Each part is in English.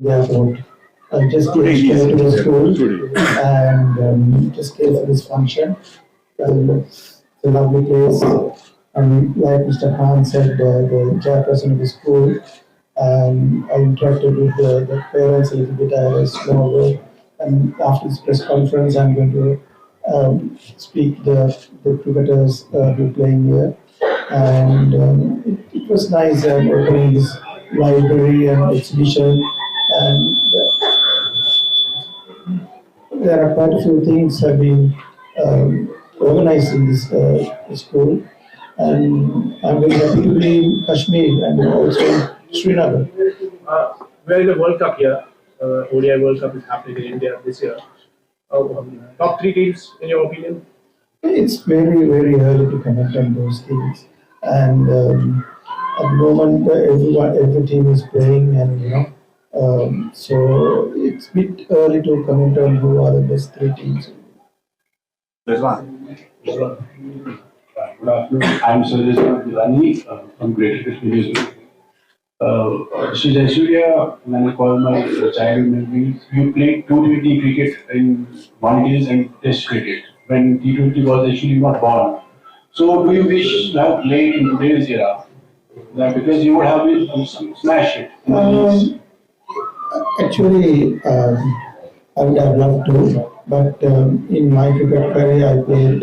airport. I just came to the school and just came for this function. It's a lovely place. And like Mr. Khan said, the chairperson of the school, I interacted with the parents a little bit. I had a small role. And after this press conference, I'm going to speak the cricketers who are playing here. And it was nice opening this library and exhibition. And there are quite a few things have been organized in this school. And I'm very happy to be in Kashmir and also in Srinagar. We're in the World Cup here. ODI World Cup is happening in India this year. Top three teams, in your opinion? It's very, very early to comment on those things. And at the moment, every team is playing, and so it's a bit early to comment on who are the best three teams. There's one. Good afternoon. I'm Sanath from Greater Kashmir. Mr. Jayasuriya, when I call my childhood memories, you played T20 cricket in one days and Test cricket when T20 was actually not born. So, do you wish you have played in today's era? Because you would have been smash it. Actually, I would have loved to, but in my cricket career, I played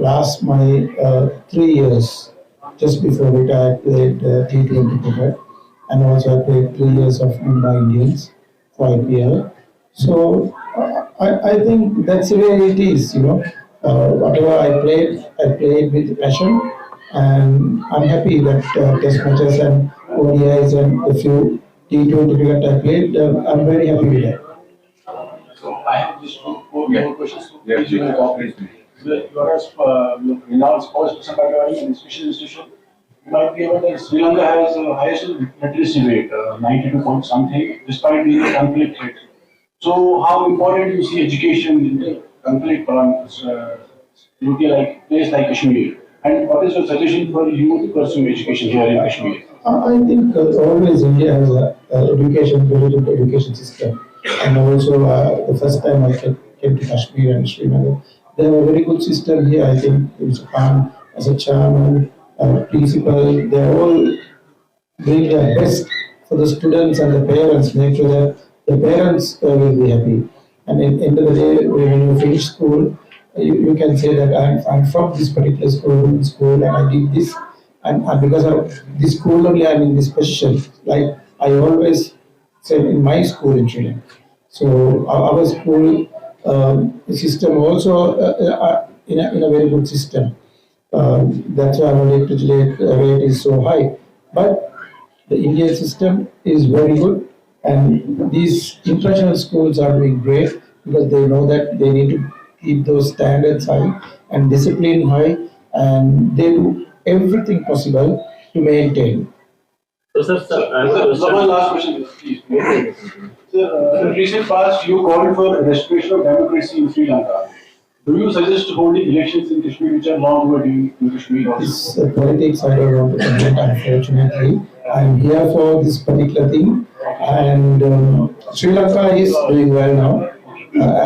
last my 3 years. Just before it, I played T20 cricket, and also I played 3 years of Mumbai Indians for IPL. So I think that's the way it is. Whatever I played with passion, and I'm happy that Test matches and ODIs and a few T20 cricket I played. I'm very happy with that. So, I have just four more questions. Please, you can cooperate. You are a renowned sports person by your and special institution. You might be aware that Sri Lanka has the highest literacy rate, 92 point something, despite being a conflict rate. So, how important do you see education in the conflict on like place like Kashmir? And what is your suggestion for you to pursue education here in Kashmir? I think always India has a very good education system, and also the first time I came to Kashmir and Srinagar, they have a very good system here. I think Mr. Khan as a chairman, principal, they all doing their best for the students and the parents, make sure that the parents will be happy. And at the end of the day, when you finish school, you can say that I'm from this particular school and I did this. And because of this school only, I'm in this position. Like I always said in my school in Sri Lanka. So our school system also in a very good system. That's why our literature rate is so high. But the Indian system is very good, and these international schools are doing great because they know that they need to keep those standards high and discipline high, and they do everything possible to maintain. So, one last question, please. Sir, in recent past, you called for restoration of democracy in Sri Lanka. Do you suggest holding elections in Kashmir which are long overdue in Kashmir? This politics I don't want to comment, unfortunately. I'm here for this particular thing, and Sri Lanka is doing well now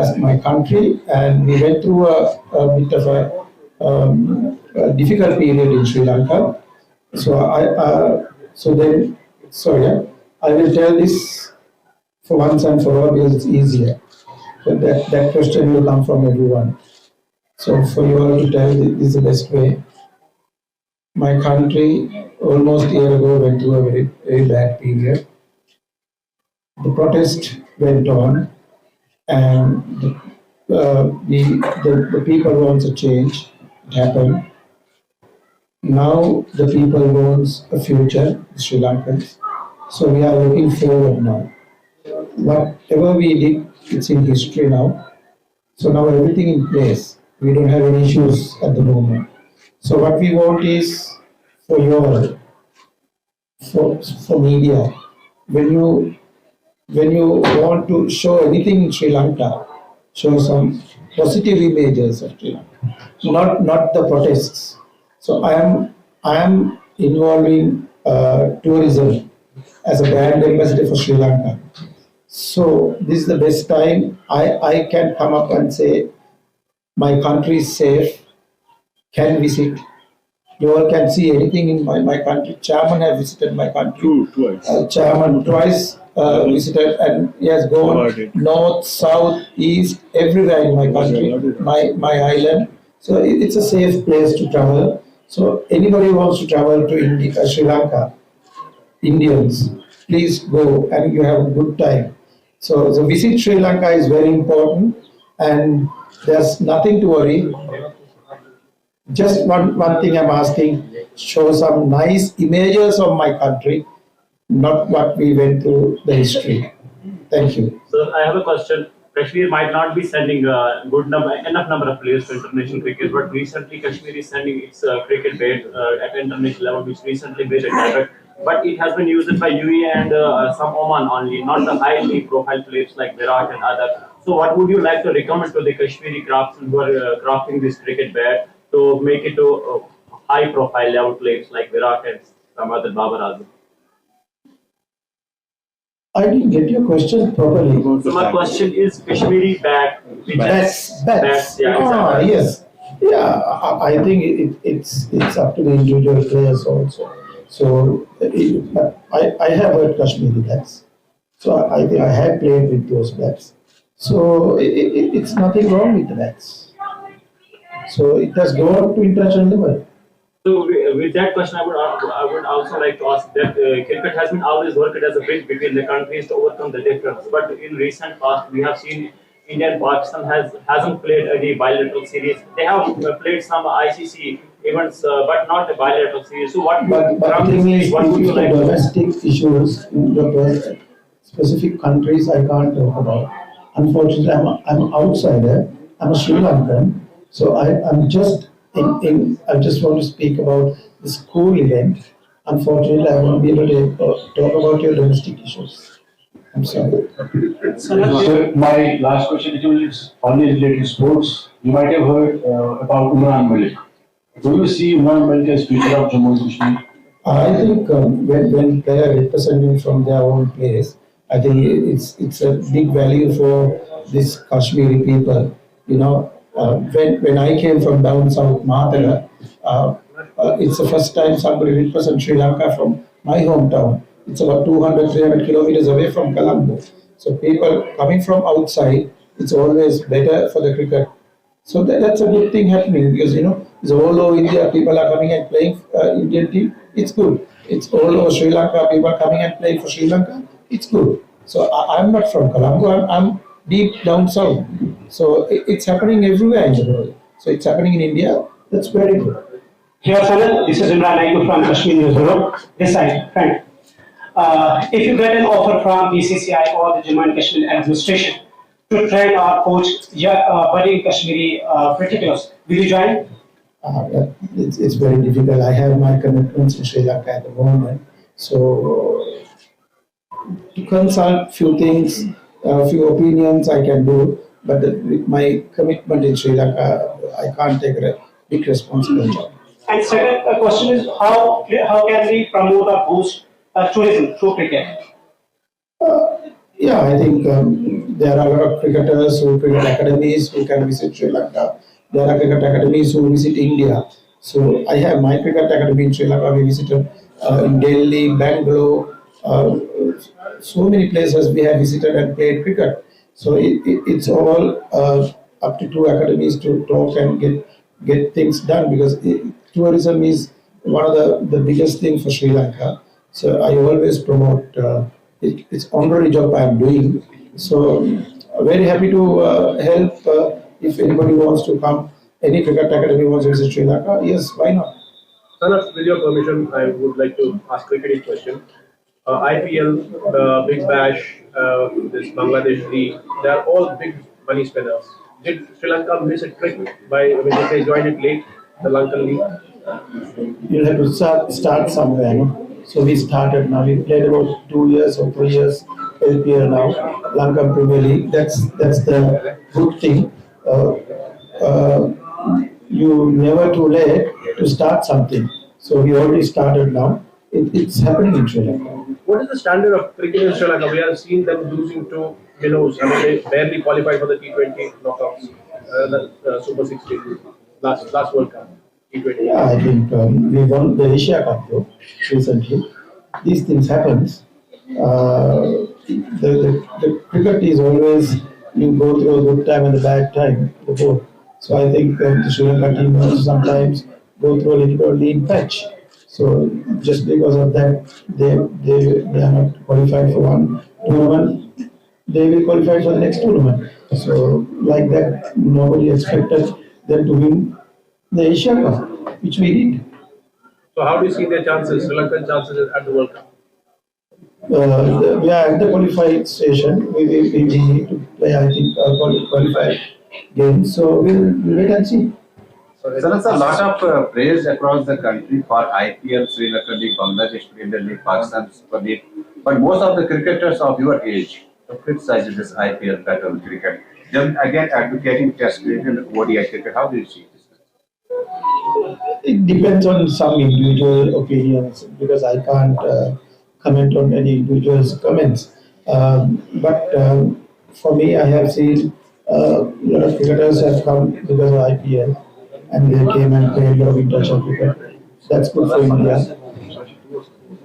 as my country, and we went through a bit of a difficult period in Sri Lanka. I will tell this for once and for all because it's easier. So that question will come from everyone. So for you all to tell this is the best way. My country almost a year ago went through a very, very bad period. The protest went on, and the people want a change. It happened. Now the people want a future, the Sri Lankans. So we are looking forward now. Whatever we did, it's in history now. So now everything in place. We don't have any issues at the moment. So what we want is for you all, for media, when you want to show anything in Sri Lanka, show some positive images of Sri Lanka, not the protests. So I am involving tourism as a brand ambassador for Sri Lanka. So this is the best time I can come up and say my country is safe, can visit. You all can see anything in my country. Chairman have visited my country. Twice. Chairman twice visited and he has gone north, south, east, everywhere in my country, my island. So it's a safe place to travel. So anybody who wants to travel to India, Sri Lanka, Indians, please go and you have a good time. So the visit Sri Lanka is very important and there's nothing to worry. Just one thing I'm asking, show some nice images of my country, not what we went through the history. Thank you. So I have a question. Kashmir might not be sending a enough number of players to international cricket, but recently Kashmir is sending its cricket bat at international level, which recently made a debut. But it has been used by UAE and some Oman only, not the highly profile players like Virat and others. So what would you like to recommend to the Kashmiri craftsmen who are crafting this cricket bat to make it to high profile level players like Virat and some other Babar Azam? I didn't get your question properly. So my question is Kashmiri bat. Bats. Yeah, Ah, exactly. yes. Yeah, I think it's up to the individual players also. So I have heard Kashmiri bats. So I think I have played with those bats. So it's nothing wrong with the bats. So it has gone to international level. So with that question, I would also like to ask that cricket has been always worked as a bridge between the countries to overcome the difference. But in recent past, we have seen India and Pakistan hasn't played any bilateral series. They have played some ICC events, but not a bilateral series. So But the from this thing is, series, what would you the like? domestic issues in the specific countries I can't talk about. Unfortunately, I'm an outsider. I'm a Sri Lankan, so I'm just I just want to speak about the school event. Unfortunately, I won't be able to talk about your domestic issues. I'm sorry. So my last question is only related to sports. You might have heard about Umran Malik. Do you see Umran Malik as future of Jammu and Kashmir? I think when they are representing from their own place, I think it's a big value for this Kashmiri people. You know, when I came from down south Mahatara, it's the first time somebody represents Sri Lanka from my hometown. It's about 200, 300 kilometers away from Colombo. So people coming from outside, it's always better for the cricket. So that's a good thing happening because it's all over India. People are coming and playing Indian team. It's good. It's all over Sri Lanka. People are coming and playing for Sri Lanka. It's good. So I'm not from Colombo. I'm deep down south. So it's happening everywhere in the world. So it's happening in India. That's very good. Here, Sanath, this is Imran Naik from Kashmir News Bureau. This side, friend. If you get an offer from BCCI or the Jammu and Kashmir administration to train or coach budding Kashmiri cricketers, will you join? It's very difficult. I have my commitments in Sri Lanka at the moment. So to consult few things, few opinions I can do, but with my commitment in Sri Lanka, I can't take a big responsibility. And second question is how can we promote or boost tourism through cricket? Yeah, I think there are a lot of cricketers who cricket academies who can visit Sri Lanka. There are cricket academies who visit India. So I have my cricket academy in Sri Lanka. We visited in Delhi, Bangalore, so many places we have visited and played cricket. So it's all up to two academies to talk and get things done because tourism is one of the biggest thing for Sri Lanka. So I always promote it's honorary job I am doing. So very happy to help if anybody wants to come. Any cricket academy wants to visit Sri Lanka, yes, why not? Sanath, with your permission, I would like to ask cricketing question. IPL, Big Bash, this Bangladesh League, they are all big money spenders. Did Sri Lanka miss a trick when they joined it late, the Lankan League? You have to start somewhere, no? So we started now. We played about 2 years or 3 years LPL now, Lankan Premier League. That's the good thing. You never too late to start something. So we already started now. It's happening in Sri Lanka. what is the standard of cricket in Sri Lanka? We have seen them losing to minnows. I mean, they barely qualified for the T20 knockouts, the Super 16 last World Cup, T20. Yeah, I think we won the Asia Cup though recently. These things happens. The cricket is always you go through a good time and a bad time before. So I think the Sri Lanka team also sometimes go through a little bit of lean patch. So just because of that, they are not qualified for one tournament. They will qualify for the next tournament. So like that, nobody expected them to win the Asia Cup, which we did. So how do you see their chances, Sri Lankan chances at the World Cup? We are at the qualified station. We need to play, I think, qualified games. So we'll wait and see. So there's a lot of praise across the country for IPL, Sri Lanka League, Bangladesh Premier League, Pakistan Super League. But most of the cricketers of your age have criticized this IPL pattern cricket. Then again advocating Test cricket and ODI cricket. How do you see this? It depends on some individual opinions because I can't comment on any individual's comments. But for me, I have seen a lot of cricketers have come because of IPL and they came and played a lot of international cricket. That's good for India.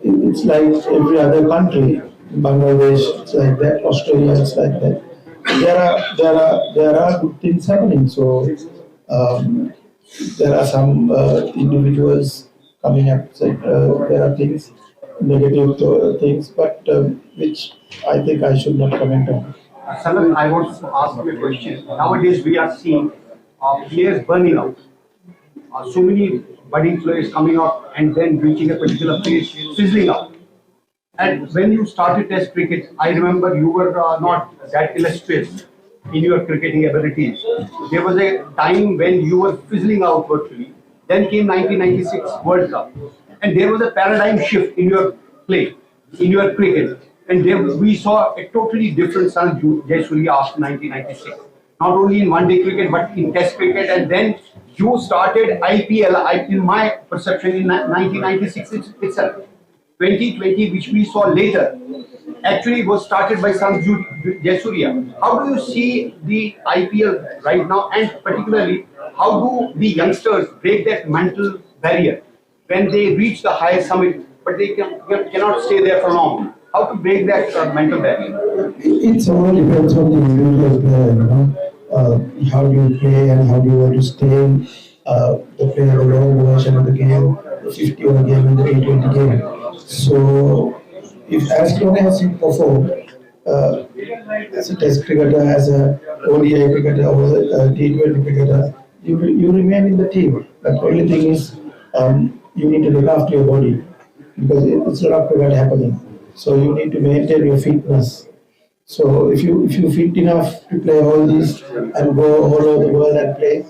It's like every other country. Bangladesh, it's like that. Australia, it's like that. There are good things happening. So there are some individuals coming up. Saying, there are things, negative things, but which I think I should not comment on. Sanath, I want to ask you a question. Nowadays, we are seeing players burning out. So many budding players coming up and then reaching a particular place, fizzling out. And when you started Test cricket, I remember you were not that illustrious in your cricketing abilities. There was a time when you were fizzling out virtually. Then came 1996 World Cup. And there was a paradigm shift in your play, in your cricket. And there we saw a totally different Sanath Jayasuriya after 1996. Not only in one-day cricket, but in Test cricket. And then you started IPL, in my perception, in 1996 itself. 2020, which we saw later, actually was started by Sanath Jayasuriya. How do you see the IPL right now, and particularly, how do the youngsters break that mental barrier when they reach the highest summit, but they cannot stay there for long? How to break that mental barrier? It's all depends on the individual player, how do you play and how do you want to stay play the long version of the game, the 50-over game and the T20 game. So, if as long as you perform as a Test cricketer, as a ODI cricketer, or a T20 cricketer, you remain in the team. But the only thing is you need to look after your body because it's a lot of cricket happening. So you need to maintain your fitness. So if you fit enough to play all these and go all over the world and play,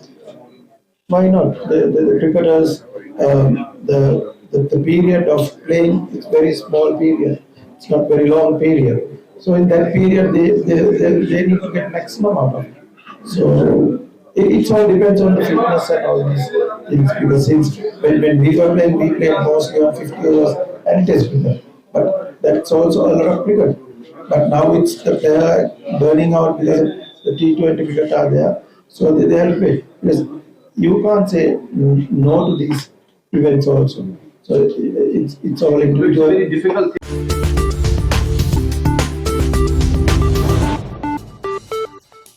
why not? The cricketers, the period of playing is very small period. It's not very long period. So in that period, they need to get maximum out of it. So it all depends on the fitness and all these things. Because since when we were playing, we played mostly on 50 overs and Test cricket. But that's also a lot of cricket. But now it's the player burning out because the T20 cricket are there. So they help it. Because you can't say no to these events also. So it's all individual. It's very difficult.